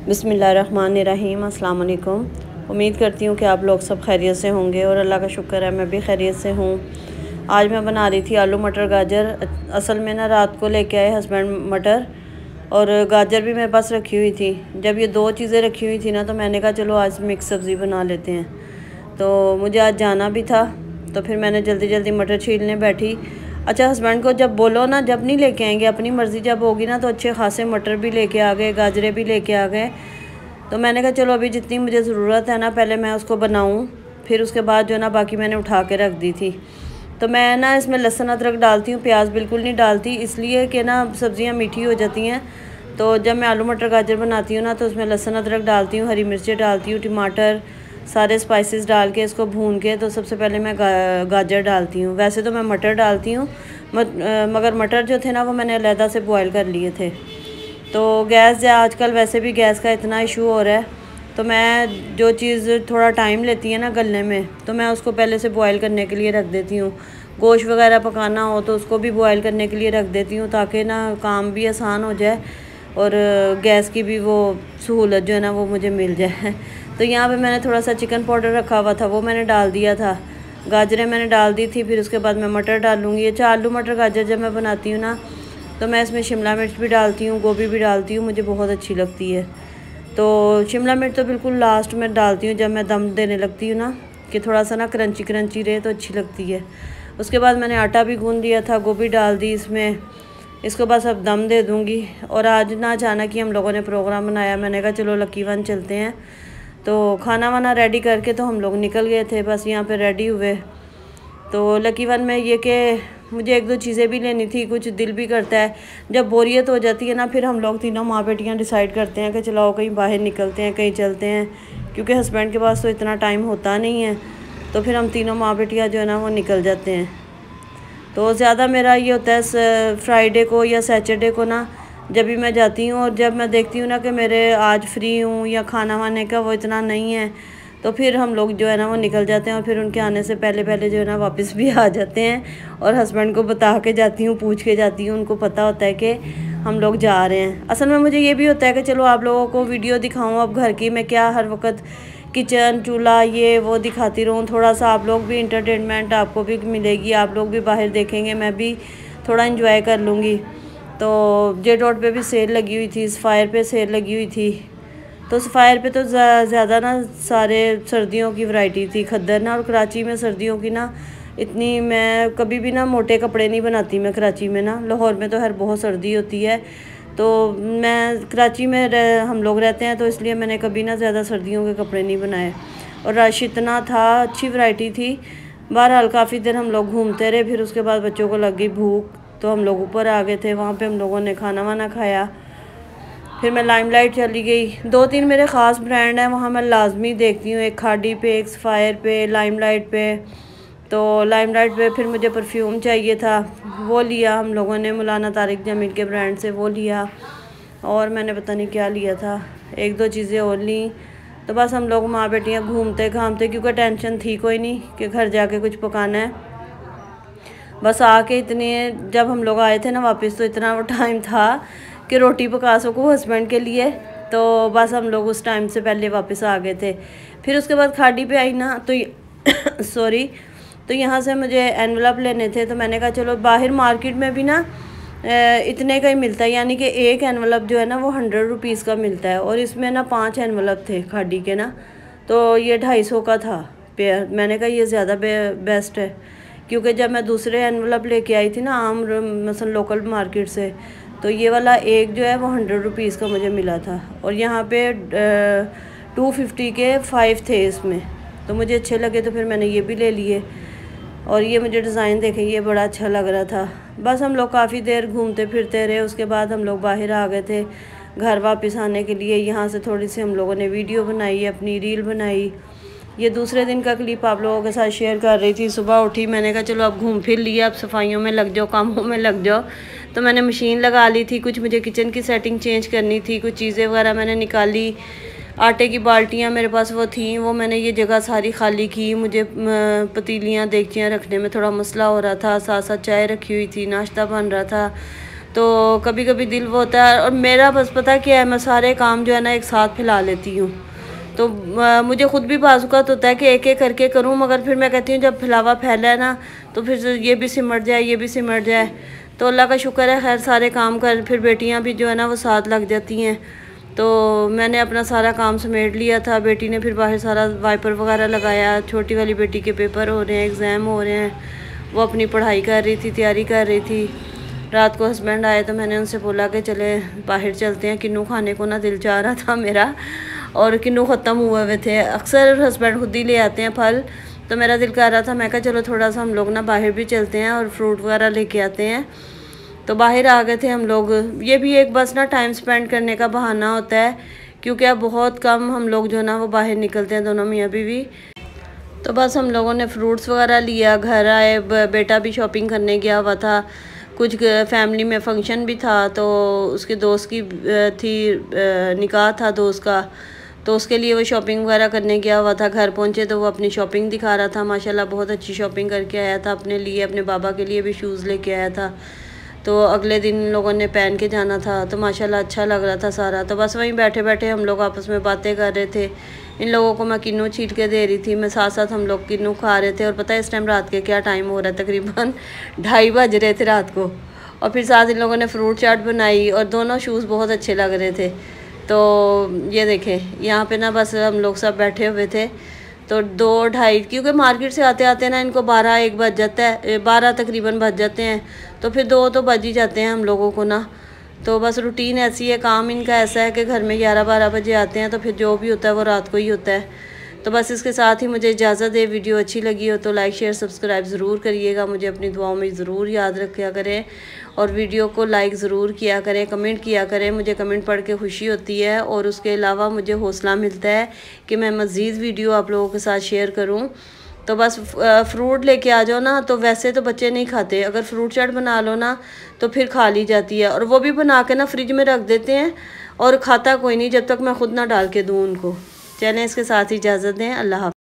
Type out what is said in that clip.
बिस्मिल्लाहिर्रहमानिर्रहीम। अस्सलाम वालेकुम। उम्मीद करती हूँ कि आप लोग सब खैरियत से होंगे और अल्लाह का शुक्र है मैं भी खैरियत से हूँ। आज मैं बना रही थी आलू मटर गाजर। असल में ना रात को लेके आए हस्बैंड मटर, और गाजर भी मेरे पास रखी हुई थी। जब ये दो चीज़ें रखी हुई थी ना, तो मैंने कहा चलो आज मिक्स सब्ज़ी बना लेते हैं। तो मुझे आज जाना भी था, तो फिर मैंने जल्दी जल्दी मटर छीलने बैठी। अच्छा, हस्बैंड को जब बोलो ना, जब नहीं लेके आएंगे, अपनी मर्ज़ी जब होगी ना, तो अच्छे खासे मटर भी लेके आ गए, गाजरें भी लेके आ गए। तो मैंने कहा चलो अभी जितनी मुझे ज़रूरत है ना, पहले मैं उसको बनाऊँ, फिर उसके बाद जो ना बाकी मैंने उठा के रख दी थी। तो मैं ना इसमें लहसुन अदरक डालती हूँ, प्याज बिल्कुल नहीं डालती, इसलिए कि ना सब्ज़ियाँ मीठी हो जाती हैं। तो जब मैं आलू मटर गाजर बनाती हूँ ना, तो उसमें लहसुन अदरक डालती हूँ, हरी मिर्चें डालती हूँ, टमाटर, सारे स्पाइसेस डाल के इसको भून के, तो सबसे पहले मैं गाजर डालती हूँ। वैसे तो मैं मटर डालती हूँ, मगर मटर जो थे ना वो मैंने अलहदा से बॉयल कर लिए थे। तो गैस आजकल वैसे भी गैस का इतना इशू हो रहा है, तो मैं जो चीज़ थोड़ा टाइम लेती है ना गलने में, तो मैं उसको पहले से बॉयल करने के लिए रख देती हूँ। गोश्त वगैरह पकाना हो तो उसको भी बॉयल करने के लिए रख देती हूँ, ताकि ना काम भी आसान हो जाए और गैस की भी वो सहूलत जो है ना वो मुझे मिल जाए। तो यहाँ पे मैंने थोड़ा सा चिकन पाउडर रखा हुआ था, वो मैंने डाल दिया था। गाजरें मैंने डाल दी थी, फिर उसके बाद मैं मटर डालूँगी। अच्छा, आलू मटर गाजर जब मैं बनाती हूँ ना, तो मैं इसमें शिमला मिर्च भी डालती हूँ, गोभी भी डालती हूँ, मुझे बहुत अच्छी लगती है। तो शिमला मिर्च तो बिल्कुल लास्ट में डालती हूँ, जब मैं दम देने लगती हूँ ना, कि थोड़ा सा ना क्रंची क्रंची रहे तो अच्छी लगती है। उसके बाद मैंने आटा भी गूँध दिया था, गोभी डाल दी इसमें। इसको बस अब दम दे दूँगी। और आज ना अचानक ही हम लोगों ने प्रोग्राम बनाया, मैंने कहा चलो लकी वन चलते हैं। तो खाना वाना रेडी करके तो हम लोग निकल गए थे, बस यहाँ पे रेडी हुए। तो लकी वन में ये कि मुझे एक दो चीज़ें भी लेनी थी, कुछ दिल भी करता है, जब बोरियत हो जाती है ना, फिर हम लोग तीनों माँ बेटियाँ डिसाइड करते हैं कि चलो कहीं बाहर निकलते हैं, कहीं चलते हैं, क्योंकि हस्बैंड के पास तो इतना टाइम होता नहीं है। तो फिर हम तीनों माँ बेटियाँ जो है ना वो निकल जाते हैं। तो ज़्यादा मेरा ये होता है फ्राइडे को या सैटरडे को ना, जब भी मैं जाती हूँ और जब मैं देखती हूँ ना कि मेरे आज फ्री हूँ या खाना वाने का वो इतना नहीं है, तो फिर हम लोग जो है ना वो निकल जाते हैं। और फिर उनके आने से पहले पहले जो है ना वापस भी आ जाते हैं। और हस्बैंड को बता के जाती हूँ, पूछ के जाती हूँ, उनको पता होता है कि हम लोग जा रहे हैं। असल में मुझे ये भी होता है कि चलो आप लोगों को वीडियो दिखाऊँ अब घर की, मैं क्या हर वक्त किचन चूल्हा ये वो दिखाती रहूँ। थोड़ा सा आप लोग भी इंटरटेनमेंट आपको भी मिलेगी, आप लोग भी बाहर देखेंगे, मैं भी थोड़ा इंजॉय कर लूँगी। तो जे डॉट पे भी सेल लगी हुई थी, सफ़ायर पे सेल लगी हुई थी। तो सफ़ायर पे तो ज़्यादा ना सारे सर्दियों की वैरायटी थी, खद्दर ना। और कराची में सर्दियों की ना इतनी, मैं कभी भी ना मोटे कपड़े नहीं बनाती मैं कराची में ना। लाहौर में तो हर बहुत सर्दी होती है, तो मैं कराची में हम लोग रहते हैं, तो इसलिए मैंने कभी ना ज़्यादा सर्दियों के कपड़े नहीं बनाए। और रश इतना था, अच्छी वैरायटी थी। बहरहाल काफ़ी देर हम लोग घूमते रहे, फिर उसके बाद बच्चों को लग गई भूख, तो हम लोग ऊपर आ गए थे। वहाँ पे हम लोगों ने खाना वाना खाया। फिर मैं लाइमलाइट चली गई। दो तीन मेरे ख़ास ब्रांड हैं, वहाँ मैं लाजमी देखती हूँ, एक खाड़ी पे, एक सफ़ायर पे, लाइमलाइट पे। तो लाइमलाइट पे फिर मुझे परफ्यूम चाहिए था, वो लिया हम लोगों ने, मौलाना तारिक जमील के ब्रांड से वो लिया। और मैंने पता नहीं क्या लिया था, एक दो चीज़ें और ली। तो बस हम लोग माँ बेटियाँ घूमते घामते, क्योंकि टेंशन थी कोई नहीं कि घर जाके कुछ पकाना है। बस आके इतने, जब हम लोग आए थे ना वापस, तो इतना वो टाइम था कि रोटी पका सको हस्बैंड के लिए। तो बस हम लोग उस टाइम से पहले वापस आ गए थे। फिर उसके बाद खाड़ी पे आई ना, तो सॉरी, तो यहाँ से मुझे एनवलप लेने थे। तो मैंने कहा चलो, बाहर मार्केट में भी ना इतने का ही मिलता है, यानी कि एक एनवलप जो है ना वो 100 रुपीज़ का मिलता है। और इसमें ना 5 एनवलप थे खाड़ी के ना, तो ये 250 का था पेयर। मैंने कहा ये ज़्यादा बेस्ट है, क्योंकि जब मैं दूसरे एनवलप लेके आई थी ना आम मसल लोकल मार्केट से, तो ये वाला एक जो है वो 100 रुपीज़ का मुझे मिला था। और यहाँ पे 250 के 5 थे इसमें, तो मुझे अच्छे लगे, तो फिर मैंने ये भी ले लिए। और ये मुझे डिज़ाइन देखे, ये बड़ा अच्छा लग रहा था। बस हम लोग काफ़ी देर घूमते फिरते रहे। उसके बाद हम लोग बाहर आ गए थे घर वापस आने के लिए। यहाँ से थोड़ी सी हम लोगों ने वीडियो बनाई, अपनी रील बनाई। ये दूसरे दिन का क्लिप आप लोगों के साथ शेयर कर रही थी। सुबह उठी, मैंने कहा चलो अब घूम फिर लिया, अब सफाइयों में लग जाओ, कामों में लग जाओ। तो मैंने मशीन लगा ली थी, कुछ मुझे किचन की सेटिंग चेंज करनी थी, कुछ चीज़ें वगैरह मैंने निकाली। आटे की बाल्टियाँ मेरे पास वो थी, वो मैंने ये जगह सारी खाली की। मुझे पतीलियाँ देगचियाँ रखने में थोड़ा मसला हो रहा था, साथ साथ चाय रखी हुई थी, नाश्ता बन रहा था। तो कभी कभी दिल वो होता है। और मेरा बस पता क्या है, मैं सारे काम जो है ना एक साथ फैला लेती हूँ। तो मुझे ख़ुद भी बाज़-औक़ात होता है कि एक एक करके करूँ, मगर फिर मैं कहती हूँ जब फैलावा फैला है ना तो फिर ये भी सिमट जाए, ये भी सिमट जाए। तो अल्लाह का शुक्र है, खैर सारे काम कर फिर बेटियाँ भी जो है ना वो साथ लग जाती हैं। तो मैंने अपना सारा काम समेट लिया था। बेटी ने फिर बाहर सारा वाइपर वगैरह लगाया। छोटी वाली बेटी के पेपर हो रहे हैं, एग्ज़ाम हो रहे हैं, वो अपनी पढ़ाई कर रही थी, तैयारी कर रही थी। रात को हस्बैंड आए तो मैंने उनसे बोला कि चले बाहर चलते हैं, किन्नू खाने को ना दिल चाह रहा था मेरा, और किन्नू ख़त्म हुए हुए थे। अक्सर हस्बैंड खुद ही ले आते हैं फल, तो मेरा दिल कर रहा था, मैं कहा चलो थोड़ा सा हम लोग ना बाहर भी चलते हैं और फ्रूट वगैरह लेके आते हैं। तो बाहर आ गए थे हम लोग। ये भी एक बस ना टाइम स्पेंड करने का बहाना होता है, क्योंकि अब बहुत कम हम लोग जो ना वो बाहर निकलते हैं, दोनों मियाँ बीवी। तो बस हम लोगों ने फ्रूट्स वगैरह लिया, घर आए। बेटा भी शॉपिंग करने गया हुआ था, कुछ फैमिली में फंक्शन भी था, तो उसके दोस्त की थी निकाह था दोस्त का, तो उसके लिए वो शॉपिंग वगैरह करने गया हुआ था। घर पहुंचे तो वो अपनी शॉपिंग दिखा रहा था, माशाल्लाह बहुत अच्छी शॉपिंग करके आया था अपने लिए। अपने बाबा के लिए भी शूज़ लेके आया था, तो अगले दिन लोगों ने पहन के जाना था। तो माशाल्लाह अच्छा लग रहा था सारा। तो बस वहीं बैठे बैठे हम लोग आपस में बातें कर रहे थे। इन लोगों को मैं किन्नू छील के दे रही थी, मैं साथ साथ हम लोग किन्नू खा रहे थे। और पता है इस टाइम रात के क्या टाइम हो रहा है, तकरीबन 2:30 बज रहे थे रात को। और फिर साथ इन लोगों ने फ्रूट चाट बनाई, और दोनों शूज़ बहुत अच्छे लग रहे थे। तो ये देखें यहाँ पे ना बस हम लोग सब बैठे हुए थे। तो 2-2:30, क्योंकि मार्केट से आते आते ना इनको 12-1 बज जाता है, 12 तकरीबन बज जाते हैं। तो फिर 2 तो बज ही जाते हैं हम लोगों को ना। तो बस रूटीन ऐसी है, काम इनका ऐसा है कि घर में 11-12 बजे आते हैं, तो फिर जो भी होता है वो रात को ही होता है। तो बस इसके साथ ही मुझे इजाज़त दे। वीडियो अच्छी लगी हो तो लाइक शेयर सब्सक्राइब ज़रूर करिएगा, मुझे अपनी दुआओं में ज़रूर याद रखा करें, और वीडियो को लाइक ज़रूर किया करें, कमेंट किया करें। मुझे कमेंट पढ़ के खुशी होती है, और उसके अलावा मुझे हौसला मिलता है कि मैं मज़ीद वीडियो आप लोगों के साथ शेयर करूँ। तो बस फ्रूट लेके आ जाओ ना, तो वैसे तो बच्चे नहीं खाते, अगर फ्रूट चाट बना लो ना तो फिर खा ली जाती है। और वो भी बना के ना फ्रिज में रख देते हैं, और खाता कोई नहीं जब तक मैं ख़ुद ना डाल के दूँ उनको। चलें, इसके साथ ही इजाज़त दें। अल्लाह हाफ़िज़।